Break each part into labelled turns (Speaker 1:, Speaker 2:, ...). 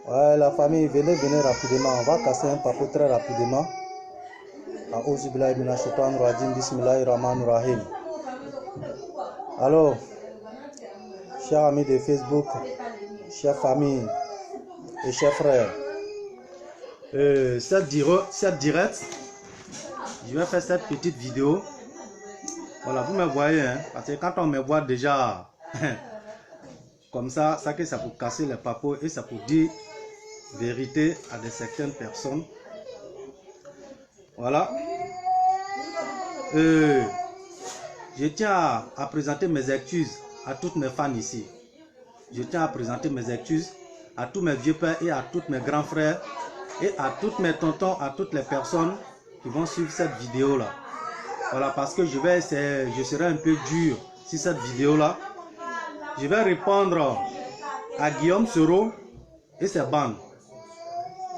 Speaker 1: Ouais, la famille, venez rapidement. On va casser un papo très rapidement. Bismillahirrahmanirrahim. Alors, chers amis de Facebook, chers familles et chers frères, cette direct, je vais faire cette petite vidéo. Voilà, vous me voyez, hein, parce que quand on me voit déjà comme ça, ça pour casser les papos et ça pour dire vérité à certaines personnes. Voilà. Je tiens à présenter mes excuses à toutes mes fans ici. Je tiens à présenter mes excuses à tous mes vieux pères et à tous mes grands frères et à tous mes tontons, à toutes les personnes qui vont suivre cette vidéo là. Voilà, parce que je serai un peu dur sur cette vidéo là. Je vais répondre à Guillaume Soro et ses bandes.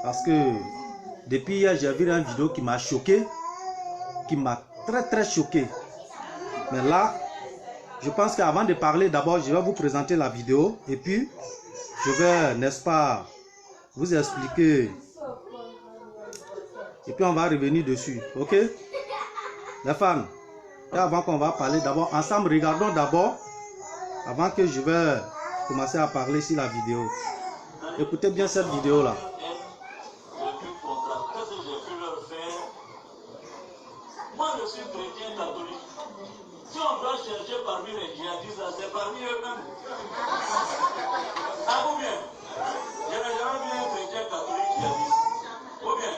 Speaker 1: Parce que depuis hier, j'ai vu une vidéo qui m'a choqué, qui m'a très choqué. Mais là, je pense qu'avant de parler, d'abord, je vais vous présenter la vidéo et puis je vais, n'est-ce pas, vous expliquer. Et puis on va revenir dessus, ok? Les fans, et avant qu'on va parler, d'abord, ensemble, regardons d'abord, avant que je vais commencer à parler sur la vidéo. Écoutez bien cette vidéo là.
Speaker 2: Moi, je suis chrétien catholique. Si on doit chercher parmi les djihadistes, c'est parmi eux-mêmes. Ah, ou bien, je n'ai jamais vu un chrétien catholique djihadiste. Ou bien,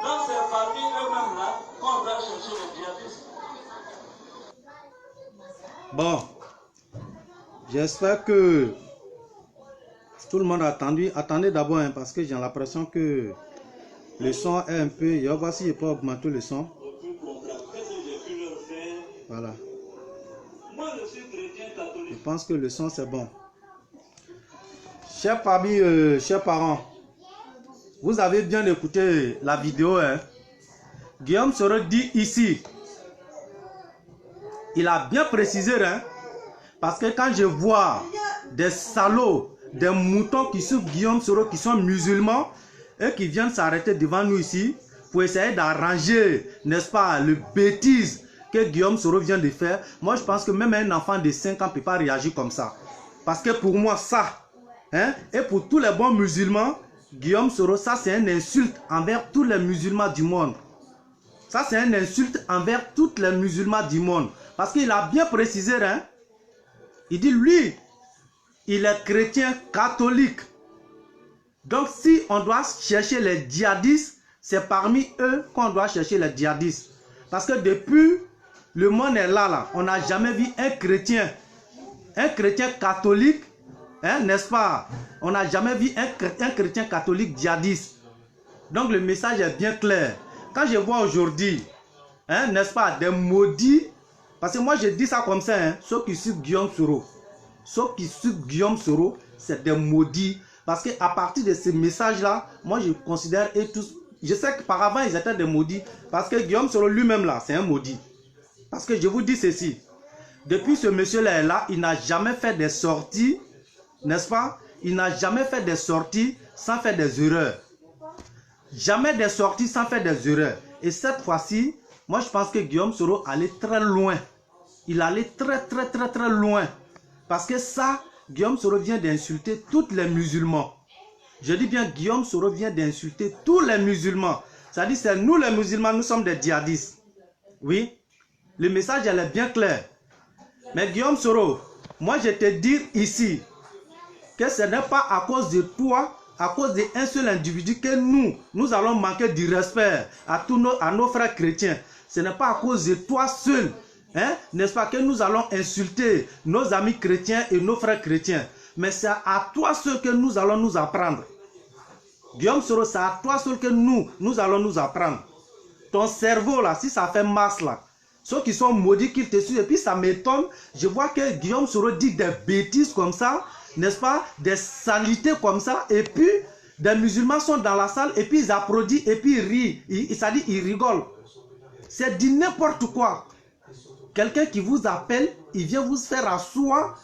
Speaker 2: donc c'est parmi eux-mêmes là qu'on doit chercher les djihadistes.
Speaker 1: Bon, j'espère que tout le monde a attendu. Attendez d'abord, hein, parce que j'ai l'impression que le son est un peu... Je vais voir si je peux augmenter le son. Voilà. Je pense que le son c'est bon. Chers familles, chers parents, vous avez bien écouté la vidéo. Hein? Guillaume Soro dit ici, il a bien précisé, hein? Parce que quand je vois des salauds, des moutons qui suivent Guillaume Soro, qui sont musulmans, et qui viennent s'arrêter devant nous ici pour essayer d'arranger, n'est-ce pas, le bêtise que Guillaume Soro vient de faire. Moi, je pense que même un enfant de 5 ans ne peut pas réagir comme ça. Parce que pour moi, ça, hein, et pour tous les bons musulmans, Guillaume Soro, ça c'est une insulte envers tous les musulmans du monde. Ça c'est une insulte envers tous les musulmans du monde. Parce qu'il a bien précisé, hein, il dit, lui, il est chrétien catholique. Donc, si on doit chercher les djihadistes, c'est parmi eux qu'on doit chercher les djihadistes. Parce que depuis le monde est là, on n'a jamais vu un chrétien catholique, hein, n'est-ce pas? On n'a jamais vu un chrétien catholique djihadiste. Donc, le message est bien clair. Quand je vois aujourd'hui, hein, n'est-ce pas, des maudits, parce que moi je dis ça comme ça, hein, ceux qui suivent Guillaume Soro, c'est des maudits. Parce qu'à partir de ces messages-là, moi je considère et tous, je sais qu'auparavant ils étaient des maudits. Parce que Guillaume Soro lui-même là, c'est un maudit. Parce que je vous dis ceci, depuis ce monsieur-là est là, il n'a jamais fait des sorties, n'est-ce pas? Il n'a jamais fait des sorties sans faire des erreurs. Jamais des sorties sans faire des erreurs. Et cette fois-ci, moi je pense que Guillaume Soro allait très loin. Il allait très loin. Parce que ça, Guillaume Soro vient d'insulter tous les musulmans. Je dis bien, Guillaume Soro vient d'insulter tous les musulmans. C'est-à-dire, c'est nous les musulmans, nous sommes des djihadistes. Oui, le message elle est bien clair. Mais Guillaume Soro, moi je te dis ici, que ce n'est pas à cause de toi, à cause d'un seul individu que nous allons manquer du respect à nos frères chrétiens. Ce n'est pas à cause de toi seul, hein, n'est-ce pas, que nous allons insulter nos amis chrétiens et nos frères chrétiens. Mais c'est à toi seul que nous allons nous apprendre. Guillaume Soro, c'est à toi seul que nous allons nous apprendre. Ton cerveau là, si ça fait masse là, ceux qui sont maudits qu'ils te suivent, et puis ça m'étonne, je vois que Guillaume Soro dit des bêtises comme ça, n'est-ce pas, des saletés comme ça, et puis des musulmans sont dans la salle, et puis ils applaudissent, et puis ils rient, c'est-à-dire ils rigolent. C'est du n'importe quoi. Quelqu'un qui vous appelle, il vient vous faire asseoir,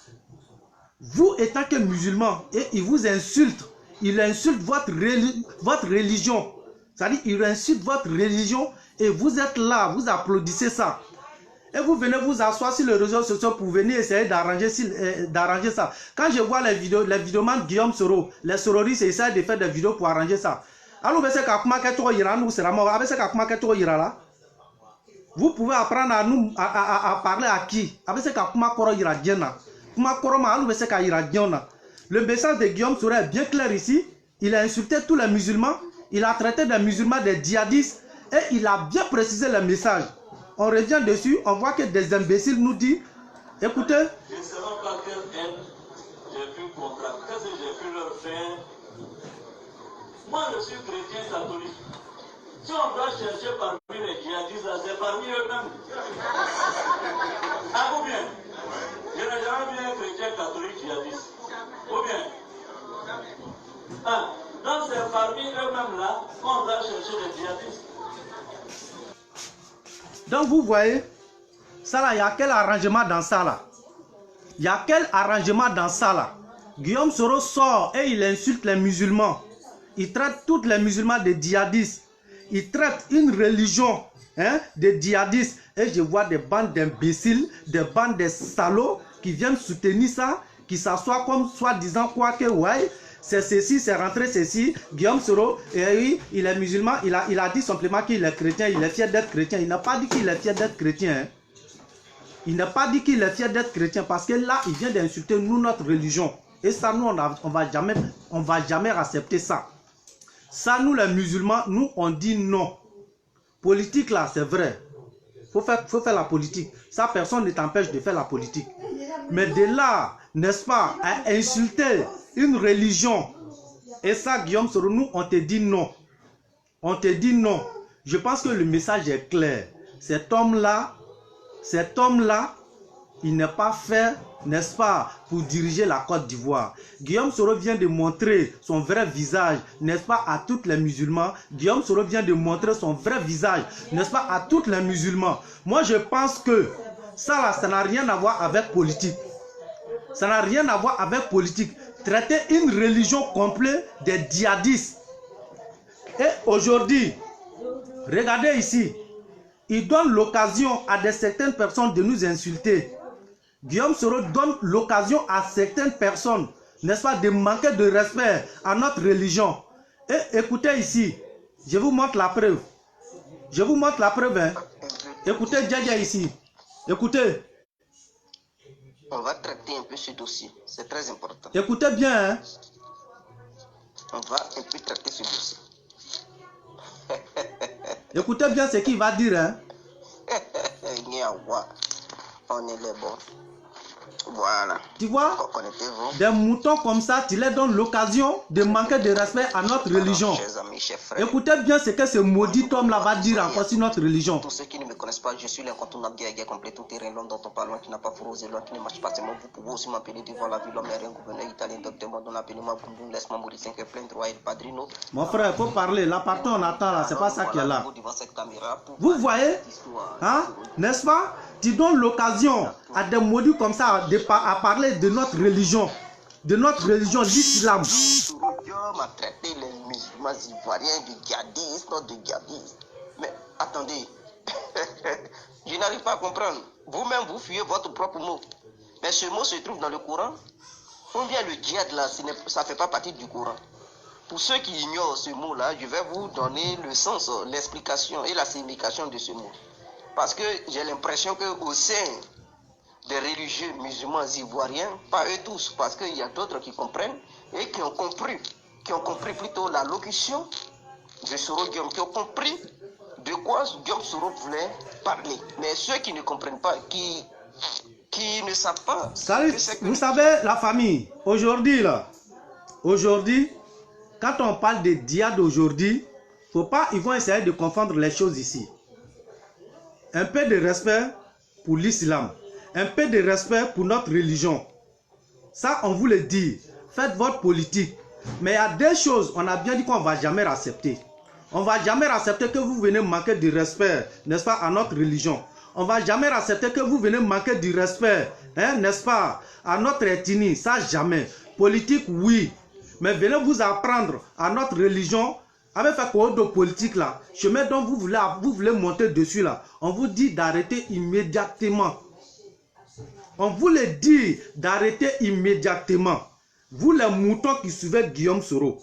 Speaker 1: vous étant que musulman, et il vous insulte. Il insulte votre religion. C'est-à-dire il insulte votre religion, et vous êtes là, vous applaudissez ça. Et vous venez vous asseoir sur les réseaux sociaux pour venir essayer d'arranger ça. Quand je vois les vidéos de Guillaume Soro, les sororistes essayent de faire des vidéos pour arranger ça. Alors, vous pouvez apprendre à parler à qui? Le message de Guillaume Soro est bien clair ici. Il a insulté tous les musulmans. Il a traité des musulmans des djihadistes. Et il a bien précisé le message. On revient dessus, on voit que des imbéciles nous disent, écoutez.
Speaker 2: Je ne sais pas quelle haine j'ai pu contracter, qu'est-ce que j'ai pu leur faire. Moi, je suis chrétien catholique. Si on doit chercher parmi les djihadistes, c'est parmi eux-mêmes. Ah, ou bien, je n'ai jamais vu un chrétien catholique djihadiste. Ou bien, donc c'est parmi eux-mêmes là qu'on doit chercher les djihadistes.
Speaker 1: Donc vous voyez, ça là, il y a quel arrangement dans ça là? Il y a quel arrangement dans ça là? Guillaume Soro sort et il insulte les musulmans. Il traite tous les musulmans de djihadistes. Il traite une religion de djihadistes. Et je vois des bandes d'imbéciles, des bandes de salauds qui viennent soutenir ça, qui s'assoient comme soi-disant quoi que ouais. C'est ceci, c'est rentré ceci. Guillaume Soro, oui, il est musulman. Il a dit simplement qu'il est chrétien. Il est fier d'être chrétien. Il n'a pas dit qu'il est fier d'être chrétien. Hein. Il n'a pas dit qu'il est fier d'être chrétien. Parce que là, il vient d'insulter nous, notre religion. Et ça, nous, on va jamais accepter ça. Ça, nous, les musulmans, nous, on dit non. Politique, là, c'est vrai. Faut faire la politique. Ça, personne ne t'empêche de faire la politique. Mais de là, n'est-ce pas, à insulter une religion. Et ça, Guillaume Soro, nous, on te dit non. On te dit non. Je pense que le message est clair. Cet homme-là, il n'est pas fait, n'est-ce pas, pour diriger la Côte d'Ivoire. Guillaume Soro vient de montrer son vrai visage, n'est-ce pas, à tous les musulmans. Guillaume Soro vient de montrer son vrai visage, n'est-ce pas, à tous les musulmans. Moi, je pense que ça, là, ça n'a rien à voir avec politique. Ça n'a rien à voir avec politique. Traiter une religion complète des djihadistes. Et aujourd'hui, regardez ici, il donne l'occasion à certaines personnes de nous insulter. Guillaume Soro donne l'occasion à certaines personnes, n'est-ce pas, de manquer de respect à notre religion. Et écoutez ici, je vous montre la preuve. Je vous montre la preuve. Hein. Écoutez Djadja ici. Écoutez.
Speaker 3: On va traiter un peu ce dossier, c'est très important.
Speaker 1: Écoutez bien. Hein.
Speaker 3: On va un peu traiter ce dossier.
Speaker 1: Écoutez bien ce qu'il va dire. Hein.
Speaker 3: On est les bons. Voilà.
Speaker 1: Tu vois, des moutons comme ça, tu leur donnes l'occasion de manquer de respect à notre religion.
Speaker 3: Chers amis, chers frères,
Speaker 1: écoutez bien ce que ce maudit homme-là va dire encore sur notre religion.
Speaker 3: Tous ceux qui ne me connaissent pas, je suis l'incontournable guerrier complet tout terrain, l'homme dont on parle, loin qui n'a pas fourré, loin qui ne marche pas seulement. Vous pouvez aussi m'appeler devant la ville, l'homme aérien, gouverneur italien, docteur, mon appelez-moi Boum, laisse-moi mourir 5 heures plein droit et padrino. Mon
Speaker 1: frère, il faut parler. La partie on attend là, c'est pas ça qui est là. Vous voyez, hein, n'est-ce pas? Tu donnes l'occasion à des maudits comme ça à parler de notre religion, l'islam.
Speaker 3: Dieu m'a traité les musulmans ivoiriens de djihadistes, non de djihadistes. Mais attendez, je n'arrive pas à comprendre. Vous-même, vous fuyez votre propre mot. Mais ce mot se trouve dans le Coran. Combien le djihad là, ça ne fait pas partie du Coran. Pour ceux qui ignorent ce mot-là, je vais vous donner le sens, l'explication et la signification de ce mot. Parce que j'ai l'impression qu'au sein des religieux musulmans ivoiriens, pas eux tous, parce qu'il y a d'autres qui comprennent et qui ont compris plutôt la locution de Soro Guillaume, qui ont compris de quoi Guillaume Soro voulait parler. Mais ceux qui ne comprennent pas, qui ne savent pas...
Speaker 1: Vous savez, la famille, aujourd'hui, quand on parle de djihad aujourd'hui, ils vont essayer de confondre les choses ici. Un peu de respect pour l'islam. Un peu de respect pour notre religion. Ça, on vous le dit. faites votre politique. Mais il y a des choses, on a bien dit qu'on ne va jamais accepter. On ne va jamais accepter que vous venez manquer de respect, n'est-ce pas, à notre religion. On ne va jamais accepter que vous venez manquer du respect, hein, n'est-ce pas, à notre ethnie. Ça, jamais. Politique, oui. Mais venez vous apprendre à notre religion. Avec fait quoi de politique là, chemin dont vous voulez monter dessus là, on vous dit d'arrêter immédiatement. On vous le dit d'arrêter immédiatement. Vous les moutons qui suivaient Guillaume Soro,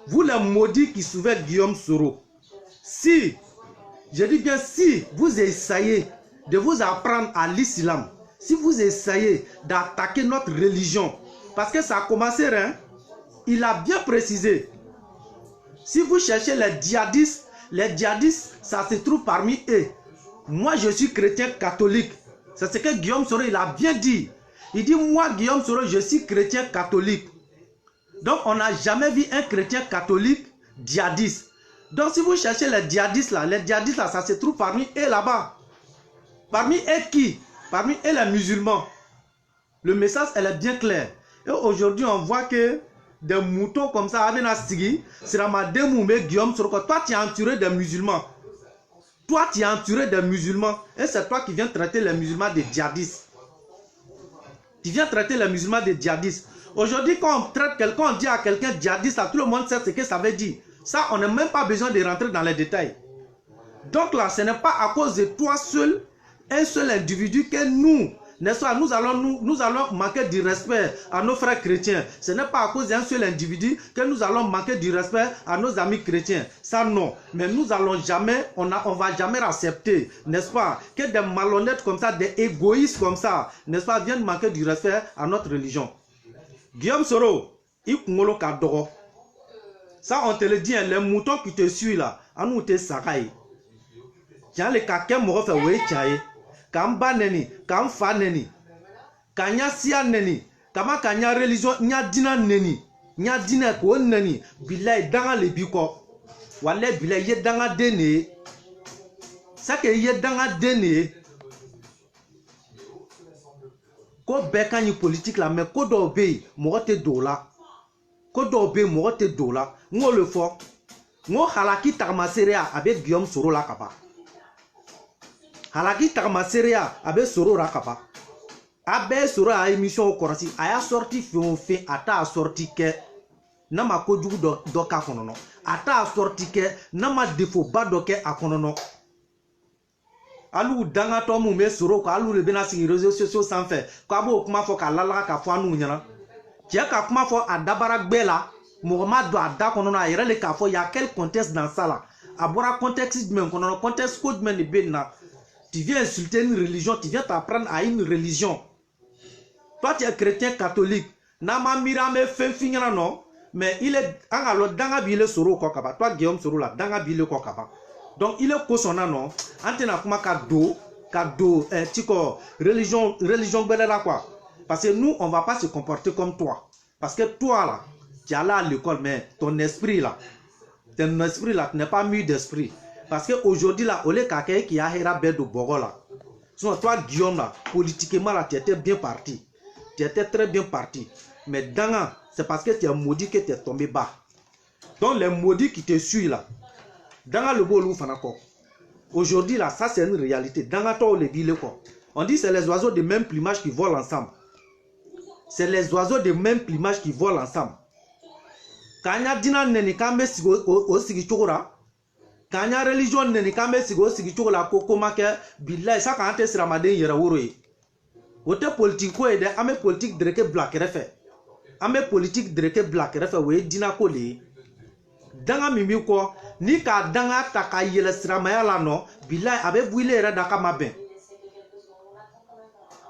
Speaker 1: vous les maudits qui suivaient Guillaume Soro, si, je dis bien si, vous essayez de vous apprendre à l'islam, si vous essayez d'attaquer notre religion, parce que ça a commencé, hein, il a bien précisé. Si vous cherchez les djihadistes, ça se trouve parmi eux. Moi, je suis chrétien catholique. C'est ce que Guillaume Soro, il a bien dit. Il dit, moi, Guillaume Soro, je suis chrétien catholique. Donc, on n'a jamais vu un chrétien catholique djihadiste. Donc, si vous cherchez les djihadistes là, ça se trouve parmi eux là-bas. Parmi eux qui? Parmi eux les musulmans. Le message, elle est bien clair. Et aujourd'hui, on voit que des moutons comme ça, Guillaume Soro, toi, tu es entouré des musulmans. Toi, tu es entouré des musulmans. Et c'est toi qui viens traiter les musulmans des djihadistes. Tu viens traiter les musulmans des djihadistes. Aujourd'hui, quand on traite quelqu'un, on dit à quelqu'un djihadiste, tout le monde sait ce que ça veut dire. Ça, on n'a même pas besoin de rentrer dans les détails. Donc là, ce n'est pas à cause de toi seul, un seul individu que nous, n'est-ce pas, nous allons manquer du respect à nos frères chrétiens. Ce n'est pas à cause d'un seul individu que nous allons manquer du respect à nos amis chrétiens. Ça non. Mais nous allons jamais, on va jamais accepter, n'est-ce pas, que des malhonnêtes comme ça, des égoïstes comme ça, n'est-ce pas, viennent manquer du respect à notre religion. Guillaume Soro, il kadoro. Ça on te le dit, hein, les moutons qui te suivent là, à nous te sakaï. Tiens les kakem mo fait oui tiaye. Kamba neni, kamfa neni, kanya sia neni, kama kanya religion nya dina neni, nya dina ko neni, bilay danga le biko, wale bilay ye danga dene, sake ye danga dene, ko bekani politique la mais ko do be mogote dola, ko do be mogote dola, ngo le fo, ngo halaki takmaserea avec Guillaume Soro la kaba. Halaki Takmaserea abe Soro rakapa. Abe Soro a émission au Korasi. Aya sorti fin ata sorti ke nama kojugu do ka konono. Ata sorti ke nama défaut ba do ke akonono. Alu danga to mu me Soro ko alu le bena si réseaux sociaux sans fait. Ko abo kuma fo ka lala ka fo anu nyana. Tie ka kuma fo adabara gbela. Mohamed do ada konono ayere le ka fo ya quel contexte dans ça là. Abora contexte men konono contexte code men benna. Tu viens insulter une religion, tu viens t'apprendre à une religion. Toi, tu es chrétien catholique. Nama mirame fait finir non, mais il est alors danga bile Soro kokaba. Toi, Guillaume Soro là, danga bile kokaba. Donc il est kosona non. Antena kuma kado, tiko religion belela quoi. Parce que nous, on va pas se comporter comme toi. Parce que toi là, tu es allé à l'école, mais ton esprit là, tu n'es pas mûr d'esprit. Parce qu'aujourd'hui, là, on est quelqu'un qui a hera bedo bogo là. Sinon, toi, Guillaume, là, politiquement, là, tu étais bien parti. Tu étais très bien parti. Mais Danga, c'est parce que tu es maudit que tu es tombé bas. Donc, les maudits qui te suivent là, Danga le beau loup fanako. Aujourd'hui, là, ça, c'est une réalité. Danga to le bile quoi. On dit c'est les oiseaux de même plumage qui volent ensemble. C'est les oiseaux de même plumage qui volent ensemble. Kanya dina neni kambe o sigi chokora. Kanya religion neni kambe sigi chokora koko make billahi ça quand es ramadan yera woroye. Wote politique ko ede ame politique dreke black refe. Ame politique dreke black refe we dina ko le. Danga mimi ko ni ka danga taka yele sramaya la no billahi abe buile era daka maben.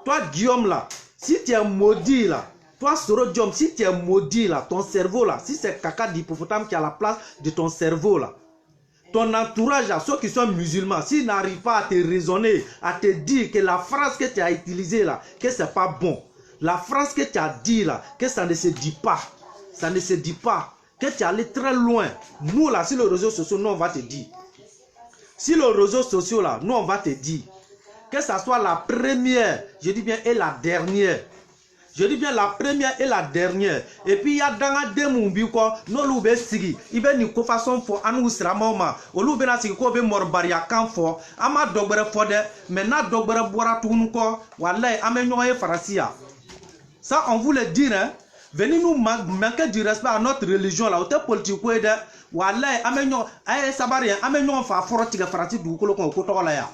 Speaker 1: Toi Guillaume là, si tu es maudit là, toi Soro Diom, si tu es maudit là, ton cerveau là, si c'est caca d'hippopotame qui a la place de ton cerveau là, ton entourage là, ceux qui sont musulmans, s'ils n'arrivent pas à te raisonner, à te dire que la phrase que tu as utilisée là, que c'est pas bon, la phrase que tu as dit là, que ça ne se dit pas, ça ne se dit pas, que tu es allé très loin. Nous là, sur les réseaux sociaux, nous on va te dire. Sur les réseaux sociaux là, nous on va te dire. Que ça soit la première, je dis bien, et la dernière. Je dis bien la première et la dernière. Et puis il y a dans des moubiko, non l'oube sigi, il va ni façon for anou sramoma, ou l'oube na sigi ko be morbaria kan for, ama dogbere fode, mais na dogbere boira tunuko, walay amenyoye farasia. Ça on vous le dit, hein. Venez nous manquer du respect à notre religion là, au te politique ou de, walay amenyo, aye sabarien, amenyo fa forotiga farati du kolo ko kotola ya.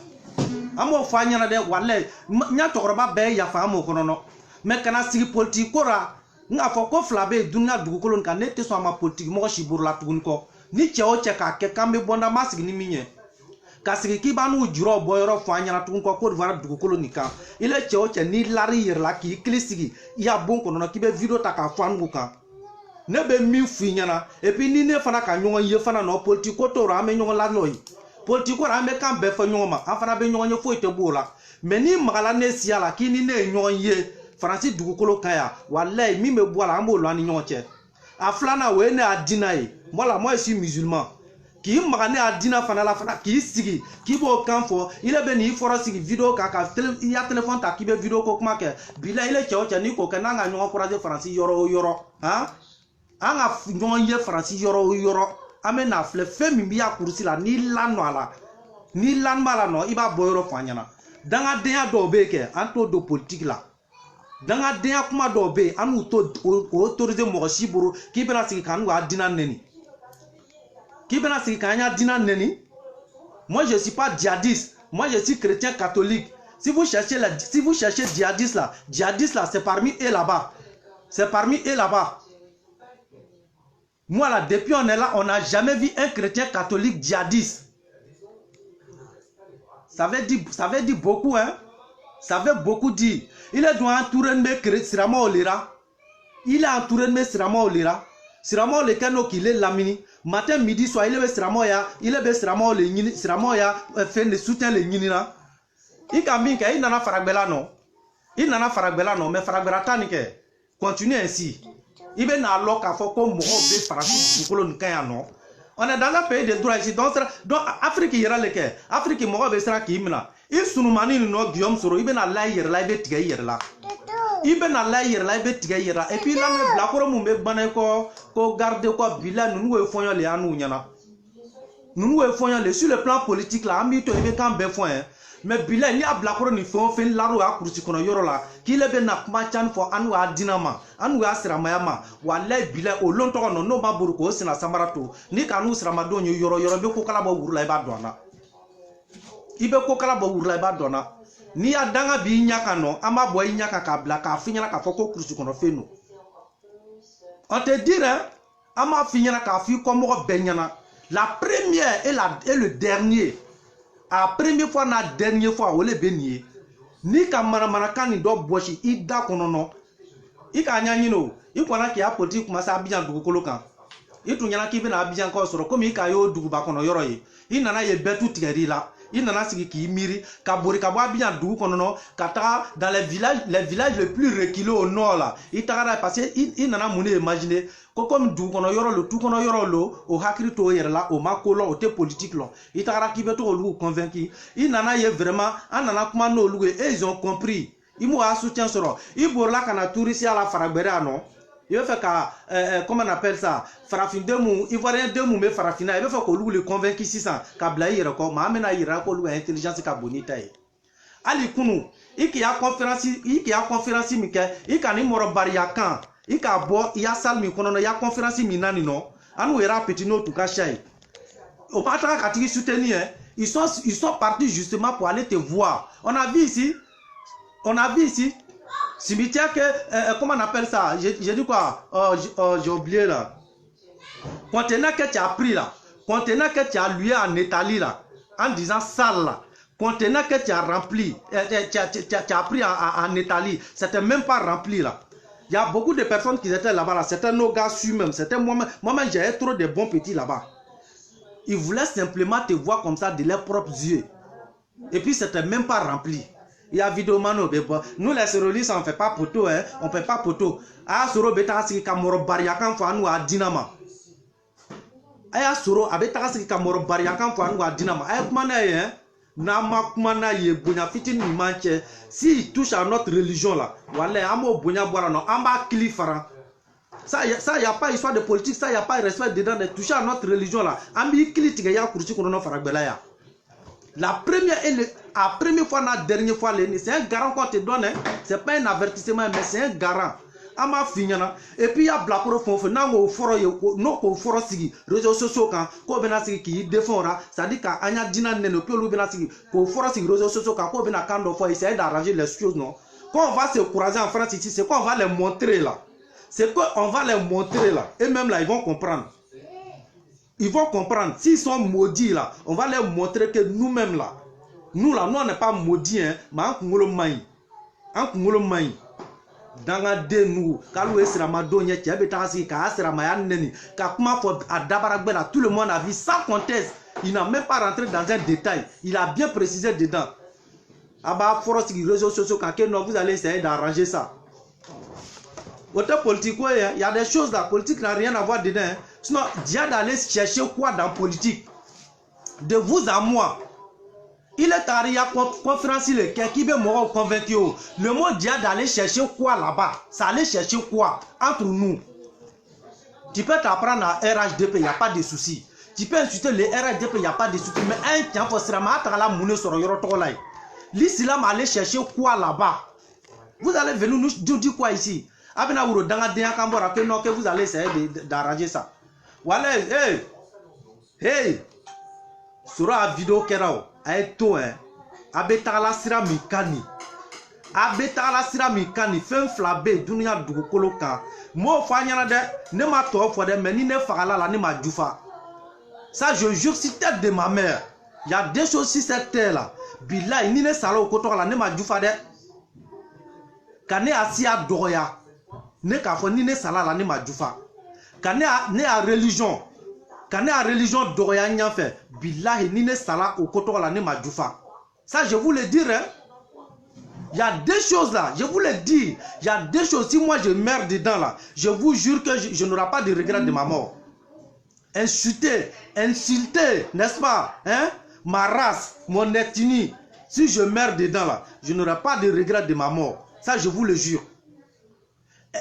Speaker 1: Amo fa nyana de walay, nya tokoroba be ya fa amo konono. Mais quand on a politique, on a fait flabe dunia dugukolo nka ne te so ma politique mo shi burla tugunko ni cheo cheka ke kambe bonda masigi ni minye kasigi ki banu juro boyoro fanya na tugunko ko vara dugukolo nika ile cheo che ni lari yerla ki klisigi ya bon ko no ki be video ta ka fangu kan ne be mi finyana et puis ni ne fana ka nyongo ye fana no politique ko to ra me nyongo la loyi politique ko ra me kan be fa nyongo ma afana be nyongo fo ite bola mais ni magala ne siala ki ni ne nyongo ye Francis dugukolo kaya wallahi mi me boala ambo lo ani nyonche aflana we ne adina e moi je suis musulman ki magane adina fana la fana ki sigi ki bo kanfo ile be ni foro sigi video kaka ya téléphone ta ki be video ko kuma ke bila ile cheocha ni ko kana nga nyongo courage Francis yoro ha anga nyonye Francis yoro amena fle femi bi ya kursi la ni lano ala ni lan mala no iba boyro fanyana danga denya do beke anto do politique la danga denya kuma do be anu to autoriser mo shiburu ki bena sigi kanu adina neni ki bena sigi kanya dina neni. Moi je suis pas djihadiste, moi je suis chrétien catholique. Si vous cherchez djihadiste là c'est parmi eux là-bas. C'est parmi eux là-bas. Moi là depuis on est là, on n'a jamais vu un chrétien catholique djihadiste. Ça veut dire beaucoup, hein. Ça veut beaucoup dire. Il est entouré de Sirama Olera. Il est entouré de Sirama Olera. Sirama Olekano qui est lamini. Matin, midi, soir, il est Sirama ya. Il est Sirama Oleni. Sirama ya fait le soutien les Ninina. Il camine qu'il n'en a faragbela non. Il n'en a faragbela non. Mais faragbela tanike. Continue ainsi. Il est dans l'oc à fond comme Moho B. Farasi du colon Kaya non. On est dans un pays de droit ici. Donc, Afrique, il y a le quai. Afrique, il y a qui imna. Il sunumani no Guillaume Soro. Il ben a la hier, la bête gaillère là. Il ben a la hier, la bête gaillère là. Et puis là, le blacoro mumbe baneko, ko garde quoi, bila, nous nous faisons les anou nyana. Nous nous faisons les sur le plan politique là. Amito il veut quand ben foin. Mais bila ni a blacoro ni fait la roue à kursi kono yoro là. Qui le ben na machan fo anu a dinama, anu a siramayama. Walay bila o longtemps no ma buruko sina samarato. Ni kanu siramado yoro be ko kala ba wurla ba dona. Ibe ko kala ba wurla ba dona ni ya danga bi nyaka no ama boy nyaka ka bla ka finyana ka foko kursu kono fenu on te dirait ama finyana ka fi ko mo benyana la première et le dernier a première fois na dernière fois ole benier ni ka mana kan ni do boshi ida kono no I ka nyanyi no I kwana ki apoti kuma sa abijan dugu kolokan I tu nyana ki be na abijan ko soro komi I ka yo dugu ba kono yoro yi I nana ye betu tigeri la I nana sigi ki miri ka bori ka bo abijan dugu kono no ka ta dans les villages les plus reculés au nord là I ta parce que I nana mune imaginer ko comme dugu kono yoro lo tu kono yoro lo o hakri to yer la o makolo o te politique lo I ta ki beto lu convaincu I nana ye vraiment anana kuma no lu et ils ont compris I mou a soutien soro I borla kana touriste à la faragbera non il veut faire comment on appelle ça farafin demu ivoirien demu me farafina il veut faire que lui le convaincre 600 ka blaye reko ma amena ira ko lui intelligence ka bonita e ali kunu I ki a conférence mi ke I ka ni moro baria kan I ka bo ya sal mi kono ya conférence mi nani no anu era petit no tuka chai au patra ka tiki soutenir ils sont partis justement pour aller te voir on a vu ici cimetière que comment on appelle ça j'ai dit quoi j'ai oublié là conteneur que tu as pris là conteneur que tu as loué en Italie là en disant sale là conteneur que tu as rempli tu as pris en Italie c'était même pas rempli là il y a beaucoup de personnes qui étaient là-bas là c'était nos gars su même c'était moi-même j'ai trop de bons petits là-bas ils voulaient simplement te voir comme ça de leurs propres yeux et puis c'était même pas rempli. Il y a vidéo mano bebo. Nous les sérolistes on fait pas poteau hein, on fait pas poteau. Ah soro beta siki kamoro bariakan fo anu a dinama. Aya soro abeta siki kamoro bariakan fo anu a dinama. Ay kuma na hein. Namakumana ye bonya fitin ni manche. S'il touche à notre religion là, voilà, amo bonya boira non, amba kilifara. Ça y a pas histoire de politique, ça y a pas respect dedans de toucher à notre religion là. Ambi kilitiga ya kurchi kono faragbela ya. La première et la première fois, la dernière fois, c'est un garant qu'on te donne, c'est pas un avertissement, mais c'est un garant. Ama finyana et puis il y a blacko fond na ngo foro no ko foro sigi réseaux sociaux kan ko bena sigi ki défendra ça dit ka anya dina nene pe lu bena sigi ko foro sigi réseaux sociaux kan ko bena kando fo essayer d'arranger les choses non quand on va se courager en France ici c'est quoi on va les montrer là c'est quoi on va les montrer là et même là ils vont comprendre s'ils sont maudits là on va leur montrer que nous-mêmes là nous on n'est pas maudits hein mais en kungolo mai danga de nous kalu esira madonya tiabe takasi ka asira maya neni ka kuma fo adabaragbe là tout le monde a vu sans conteste il n'a même pas rentré dans un détail il a bien précisé dedans aba foros qui réseaux sociaux quand non vous allez essayer d'arranger ça autant politique il y a des choses la politique n'a rien à voir dedans hein. Sinon dia d'aller chercher quoi dans politique de vous à moi. Il est arrivé à conférence, qui veut me convaincre. Le mot dia d'aller chercher quoi là-bas? Ça allait chercher quoi entre nous? Tu peux t'apprendre à RHDP, il n'y a pas de souci. Tu peux insulter les RHDP, il n'y a pas de souci. Mais un temps, il faut se remettre à la monnaie sur le Yorotolai. L'islam allait chercher quoi là-bas? Vous allez venir nous dire quoi ici? Que vous allez essayer d'arranger ça. Voilà, hey, sur la vidéo Kerao. Aeto hein abetala sira mikani fem flabe dunia dugukolo kan mo fanyana de ne ma to fo de mais ni ne fagala la ni ma djufa ça je jure si tête de ma mère il y a des choses sur cette terre là billahi ni ne salo ko to la ne ma djufa de kane asia doya ne ka fo ni ne sala la ni ma djufa kane ne a religion quand a religion doya nya fait billahi ni ne sala au koto la ne ma djufa ça je vous le dire hein? Il y a des choses là je vous le dis il y a des choses si moi je meurs dedans là je vous jure que je n'aurai pas de regret de ma mort insulter n'est-ce pas hein? Ma race mon ethnie si je meurs dedans là je n'aurai pas de regret de ma mort ça je vous le jure.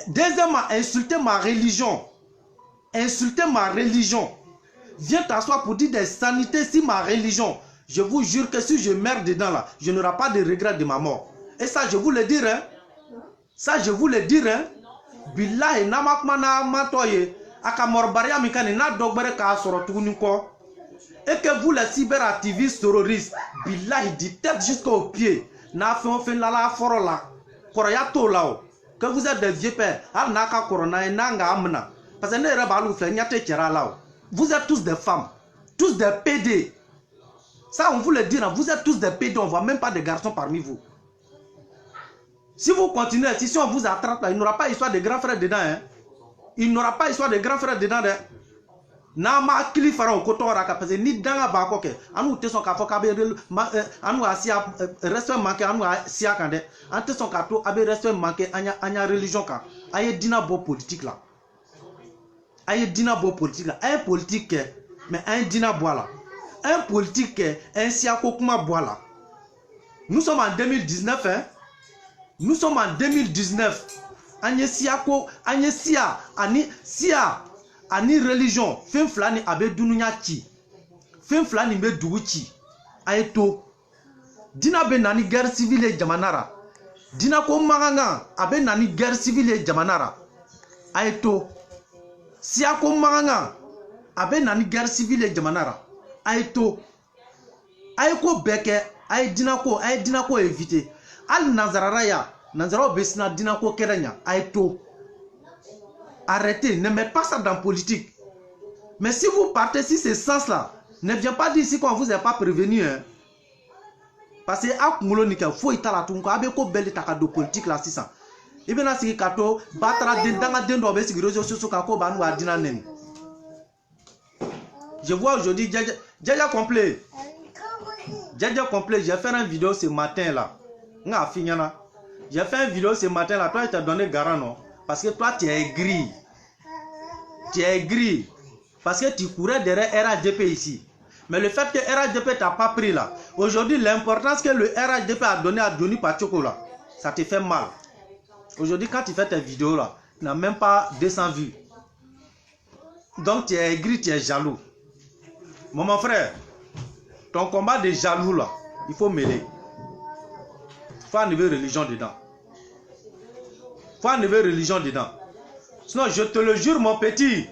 Speaker 1: Deuxièmement insulter ma religion viens t'asseoir pour dire des sanités si ma religion. Je vous jure que si je meurs dedans là, je n'aurai pas de regret de ma mort. Et ça, je vous le dire, hein. Ça, je vous le dire, hein. Billahi namakmana matoye. Akamorbaria mikani na dogbere ka sorotuguniko. Et que vous, les cyberactivistes terroristes, billahi dit tête jusqu'au pied. Na fait la forola. Koroyato lao. Que vous êtes des vieux pères. Al naka korona et nanga amna. Parce que ne rebalou fait nyate tchera lao. Vous êtes tous des femmes, tous des PD. Ça, on vous le dit, vous êtes tous des PD, on ne voit même pas de garçons parmi vous. Si vous continuez, si on vous attrape, là, il n'y aura pas histoire de grand frère dedans. Hein. Il n'y aura pas histoire de grand frère dedans. Nama kili fara au coton raka parce que ni danga bako ke anu te son ka fo ka be anu asia respect manqué anu asia kande ante son ka to abe respect manqué anya religion ka aye dina bo politique là. Aïe dina bo politique là, un politique mais un dina boila, un politique un siako kuma boila. Nous sommes en 2019 hein. Nous sommes en 2019. Anye siako, anye sia, ani religion. Fin flani abe dununya chi. Fin flani be duuchi. Aïe to. Dina be nani guerre civile jamanara. Dina ko maganga abe nani guerre civile jamanara. Aïe to. Si a ko maganga abe nani guerre civile jamanara aito aiko beke ay dinako éviter al nazaraya nazaro besina dinako kerenya aito arrêtez ne mettez pas ça dans politique mais si vous partez si ce sens là ne viens pas dire ici qu'on vous a pas prévenu hein parce que akumolo nika faut itala tunko abe ko beli takado politique là 600 ibena sigi kato batara dendanga dendo be sigi réseaux sociaux kako banu adina neni. Je vois aujourd'hui Djaja complet. Djaja complet, j'ai fait une vidéo ce matin là. Nga finyana. J'ai fait une vidéo ce matin là, toi tu as donné garant non parce que toi tu es aigri. Tu es aigri parce que tu courais derrière RHDP ici. Mais le fait que RHDP t'a pas pris là, aujourd'hui, l'importance que le RHDP a donné à Johnny Pachoko là, ça te fait mal. Aujourd'hui, quand tu fais tes vidéos là, tu n'as même pas 200 vues. Donc, tu es aigri, tu es jaloux. Mon frère, ton combat de jaloux là, il faut mêler. Il faut enlever religion dedans. Il faut enlever religion dedans. Sinon, je te le jure, mon petit,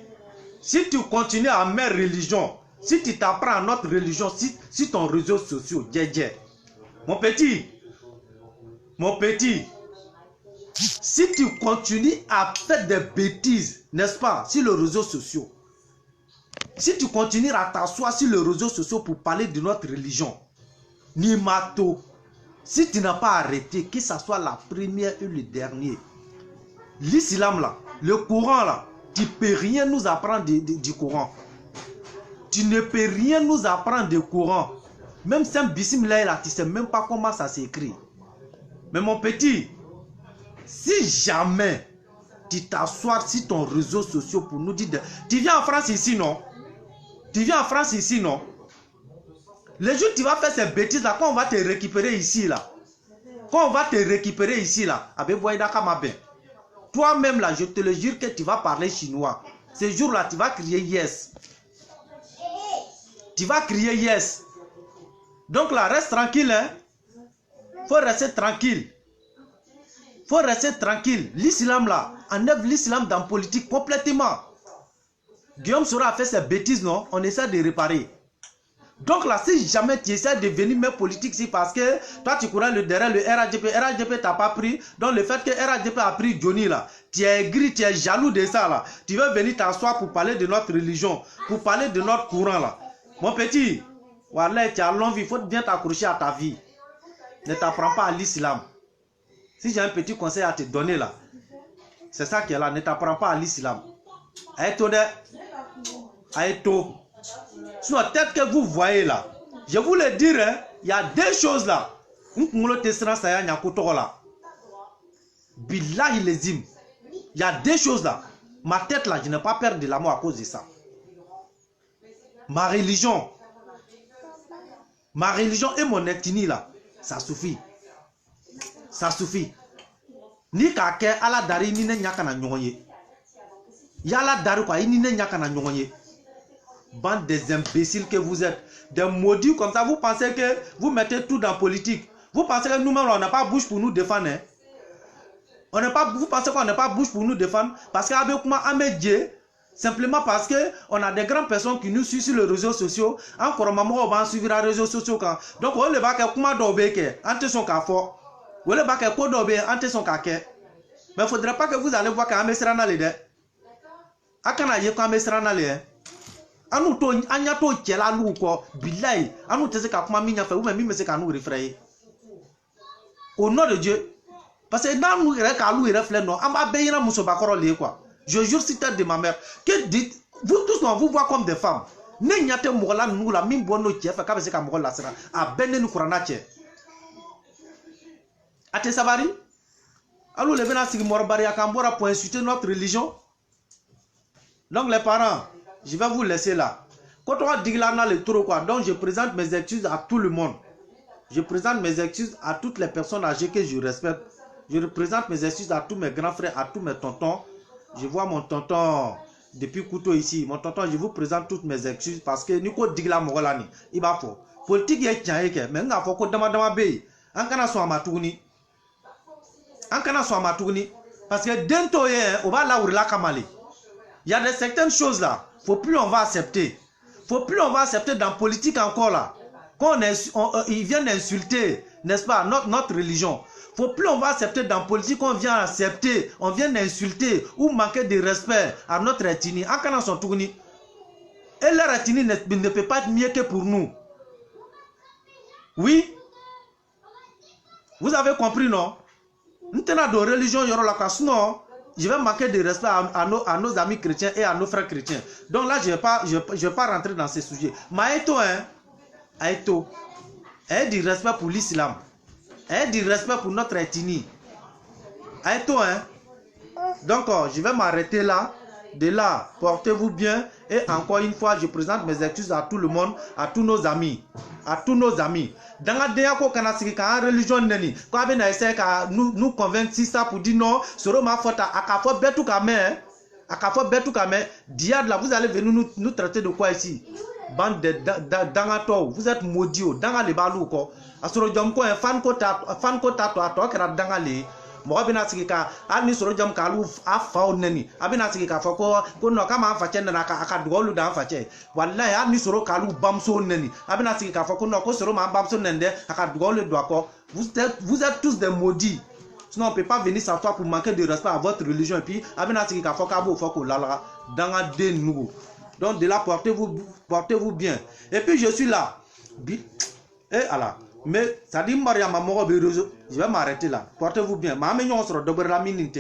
Speaker 1: si tu continues à mettre religion, si tu t'apprends à notre religion, si ton réseau social, mon petit, si tu continues à faire des bêtises, n'est-ce pas, sur les réseaux sociaux, si tu continues à t'asseoir sur les réseaux sociaux pour parler de notre religion, Nimato, si tu n'as pas arrêté, que ce soit la première et le dernier, l'islam là, le Coran là, tu ne peux rien nous apprendre du Coran. Tu ne peux rien nous apprendre du Coran. Même Saint Bismillah là, tu ne sais même pas comment ça s'écrit. Mais mon petit, si jamais tu t'assois sur ton réseau social pour nous dire... Tu viens en France ici, non? Tu viens en France ici, non? Les jours tu vas faire ces bêtises là, quand on va te récupérer ici là, toi-même là, je te le jure que tu vas parler chinois. Ce jour-là, tu vas crier yes. Tu vas crier yes. Donc là, reste tranquille. Hein? Faut rester tranquille. Faut rester tranquille. L'islam là, enlève l'islam dans la politique complètement. Guillaume Soro a fait ses bêtises, non? On essaie de réparer. Donc là, si jamais tu essaies de venir mettre politique ici parce que toi tu courais derrière le RHDP t'a pas pris. Donc le fait que RHDP a pris Johnny là, tu es gris, tu es jaloux de ça là. Tu veux venir t'asseoir pour parler de notre religion, pour parler de notre courant là. Mon petit, voilà, tu as l'envie, il faut bien t'accrocher à ta vie. Ne t'apprends pas à l'islam. Si j'ai un petit conseil à te donner là, c'est ça qui est là, ne t'apprends pas à l'islam. Aïto de, aïto. Sur la tête que vous voyez là, je vous le dire, hein, il y a deux choses là. Billahi lezim. Il y a deux choses là. Ma tête là, je n'ai pas peur de l'amour à cause de ça. Ma religion et mon ethnie là, ça suffit. Ça suffit. Ni kake ala dari ni ne nyaka na nyonye. Yala dari quoi, ni ne nyaka na nyonye. Bande des imbéciles que vous êtes, des maudits comme ça, vous pensez que vous mettez tout dans la politique. Vous pensez que nous-mêmes, on n'a pas bouche pour nous défendre. Hein? Vous pensez qu'on n'a pas bouche pour nous défendre parce qu'avec moi, simplement parce qu'on a des grandes personnes qui nous suivent sur les réseaux sociaux. Encore maman, on va suivre les réseaux sociaux. Donc, on ne va pas comment d'obéir, ante son café. On ne va pas quoi d'obéir, ante son café. Mais il ne faudrait pas que vous allez voir qu'un mesra n'a l'idée. Akana yé quand mesra n'a l'idée. Anu to anya to chela lu ko billahi anu tese ka kuma minya fa ou même me se ka nous refrayer au nom de Dieu parce que dans nous ka lu reflet non am abeyina muso bakoro le quoi je jure sur tête de ma mère que dites vous tous non vous voir comme des femmes ne nyate mogola nous la min bonno chef ka be se ka mogola sera a benne nu kurana che ate sabari alu le bena sigi morbari akambora pour insulter notre religion. Donc les parents, je vais vous laisser là. Quand on dit là, on a le trop quoi. Donc je présente mes excuses à tout le monde. Je présente mes excuses à toutes les personnes âgées que je respecte. Je présente mes excuses à tous mes grands frères, à tous mes tontons. Je vois mon tonton depuis Kouto ici. Mon tonton, je vous présente toutes mes excuses parce que Nico Digla Morolani, il va faut. Politique est tiens, mais on a faut qu'on demande à Béy. En canard soit ma tourni. En canard soit ma tourni. Parce que dentro, on va là où la Kamali. Il y a des certaines choses là. Faut plus on va accepter. Faut plus on va accepter dans la politique encore là. Quand ils viennent insulter, n'est-ce pas, notre religion. Faut plus on va accepter dans la politique qu'on vient accepter, on vient insulter ou manquer de respect à notre ethnie. En canard sont tournis. Et leur ethnie ne peut pas être mieux que pour nous. Oui. Vous avez compris, non? Nous tenons de religion, non? Je vais manquer de respect à nos amis chrétiens et à nos frères chrétiens. Donc là, je vais pas rentrer dans ces sujets. Mais Aïto, hein, Aïto, elle du respect pour l'islam. Elle du respect pour notre ethnie. Aïto, hein. Donc, je vais m'arrêter là. de là, portez-vous bien. Et encore une fois, je présente mes excuses à tout le monde, à tous nos amis. À tous nos amis. Dans la dernière religion, quand on essaie de nous convaincre si ça pour dire non, c'est ma faute. Diable, vous allez venir nous traiter de quoi ici? Bande de dangato, vous êtes maudits, dans les balous. Asuro jom ko fan ko tato kera dangale mo bina sigi ka ani soro jom kalu afa neni abina sigi ka fako ko no kama afa chen na ka aka dwolu da afa che wallahi ani soro kalu bamso neni abina sigi ka fako no ko soro ma bamso nende aka dwolu do ko vous êtes tous des maudits. Sinon on peut pas venir s'asseoir pour manquer de respect à votre religion et puis abina sigi ka fako abo fako lala danga de nouveau. Donc de là portez-vous bien. Et puis je suis là. Et alors mais ça dit Maria Mamoro, je vais m'arrêter là. Portez-vous bien. Ma mignon sera double la mine.